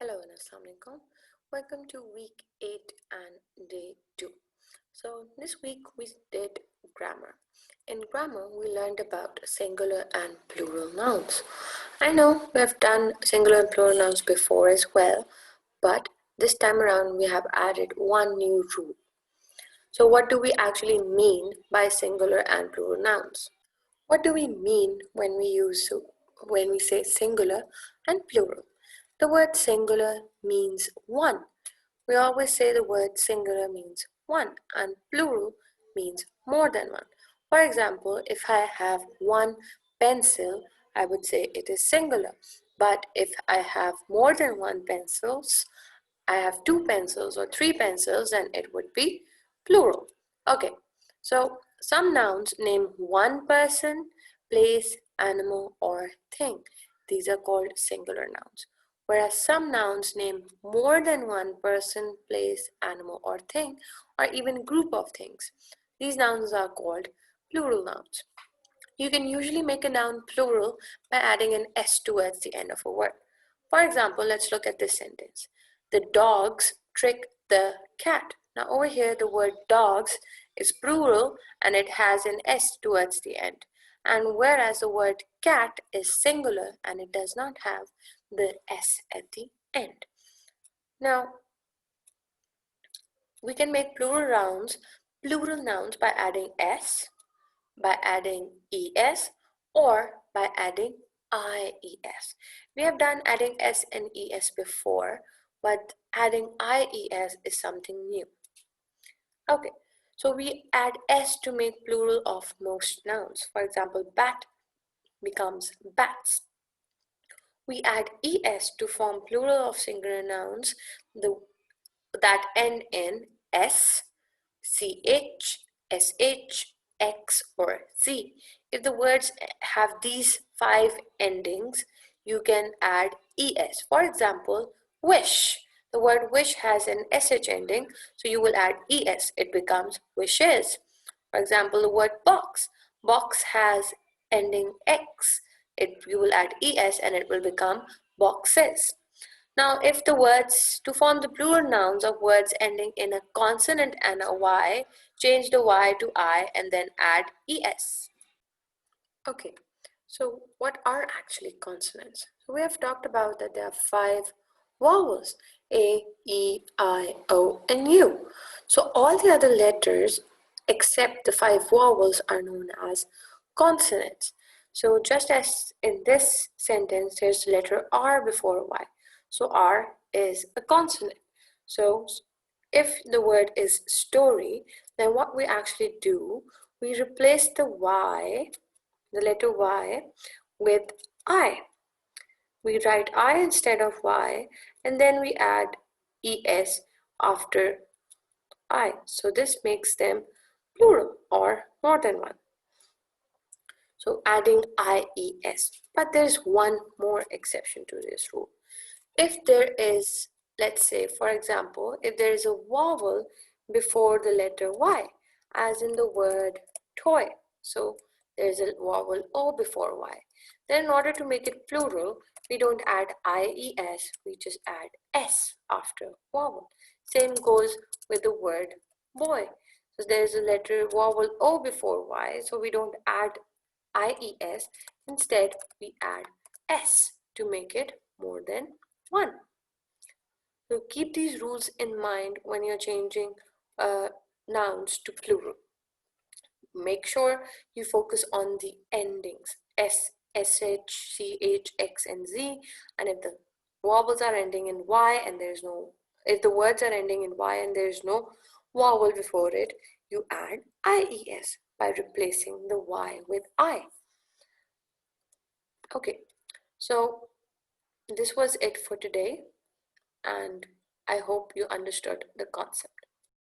Hello and Assalamu alaikum. Welcome to week 8 and day 2. So this week we did grammar. In grammar we learned about singular and plural nouns. I know we have done singular and plural nouns before as well, but this time around we have added one new rule. So what do we actually mean by singular and plural nouns? What do we mean when we say singular and plural? The word singular means one. We always say the word singular means one and plural means more than one. For example, if I have one pencil, I would say it is singular. But if I have more than one pencils, I have two pencils or three pencils, then it would be plural. Okay, so some nouns name one person, place, animal, or thing. These are called singular nouns. Whereas some nouns name more than one person, place, animal, or thing, or even group of things. These nouns are called plural nouns. You can usually make a noun plural by adding an S towards the end of a word. For example, let's look at this sentence. The dogs trick the cat. Now over here, the word dogs is plural and it has an S towards the end. And whereas the word cat is singular and it does not have the S at the end. Now, we can make plural nouns by adding S, by adding ES, or by adding IES. We have done adding S and ES before, but adding IES is something new. Okay, so we add S to make plural of most nouns. For example, bat becomes bats. We add ES to form plural of singular nouns that end in S, CH, SH, X, or Z. If the words have these 5 endings, you can add ES. For example, wish. The word wish has an SH ending, so you will add ES. It becomes wishes. For example, the word box. Box has ending X. You will add ES and it will become boxes. Now, if the words, to form the plural nouns of words ending in a consonant and a Y, change the Y to I and then add ES. Okay, so what are actually consonants? So we have talked about that there are 5 vowels, A, E, I, O, and U. So all the other letters except the 5 vowels are known as consonants. So just as in this sentence, there's the letter R before Y. So R is a consonant. So if the word is story, then what we actually do, we replace the Y, the letter Y, with I. We write I instead of Y, and then we add ES after I. So this makes them plural or more than one. So adding IES. But there's one more exception to this rule. If there is, let's say, for example, if there is a vowel before the letter Y, as in the word toy, so there's a vowel O before Y, then in order to make it plural, we don't add IES, we just add S after vowel. Same goes with the word boy. So there's a letter vowel O before Y, so we don't add IES, instead we add S to make it more than one. So keep these rules in mind when you're changing nouns to plural. Make sure you focus on the endings S, SH, CH, X, and Z. And if the vowels are ending in Y and if the words are ending in Y and there's no vowel before it, you add IES by replacing the Y with I. Okay, so this was it for today, and I hope you understood the concept.